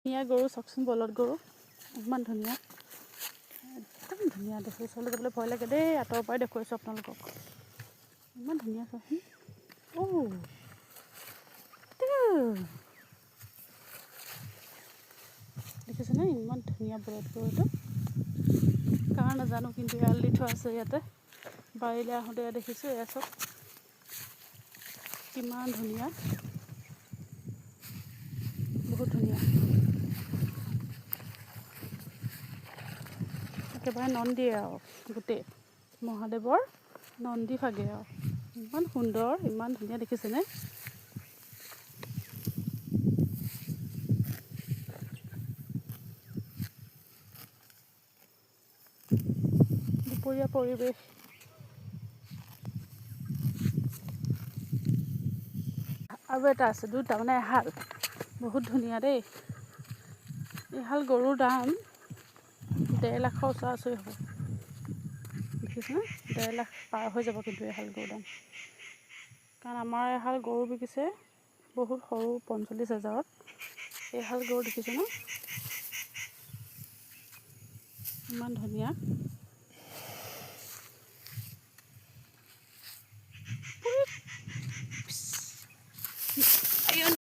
ধুনীয়া গৰু চাওকচোন, বলদ গৰু ইমান ধুনীয়া, একদম ধুনীয়া। দেখি ওচৰলৈ যাবলৈ ভয় লাগে দেই, আঁতৰৰ পৰাই দেখুৱাইছোঁ আপোনালোকক। ইমান ধুনীয়া চাওকচোন। দেখিছেনে ইমান ধুনীয়া বলদ গৰুটো? কাৰ নাজানো, কিন্তু এৰাল দি থোৱা আছে ইয়াতে। বাৰীলৈ আহোঁতে দেখিছোঁ। এয়া চব কিমান ধুনীয়া, বহুত ধুনীয়া। একেবাৰে নন্দীয়ে আৰু গোটেই মহাদেৱৰ নন্দী ভাগে আৰু ইমান সুন্দৰ, ইমান ধুনীয়া। দেখিছেনে? দুপৰীয়া পৰিৱেশ। আৰু এটা আছে, দুটা মানে এহাল, বহুত ধুনীয়া দেই। এহাল গৰুৰ দাম 1.5 লাখৰ ওচৰা-ওচৰি হ'ব। দেখিছেনে? 1.5 লাখ পাৰ হৈ যাব কিন্তু এহাল গৰুৰ দাম। কাৰণ আমাৰ এহাল গৰু বিকিছে বহুত সৰু, 45,000ত। এইহাল গৰু দেখিছেনে? ইমান ধুনীয়া।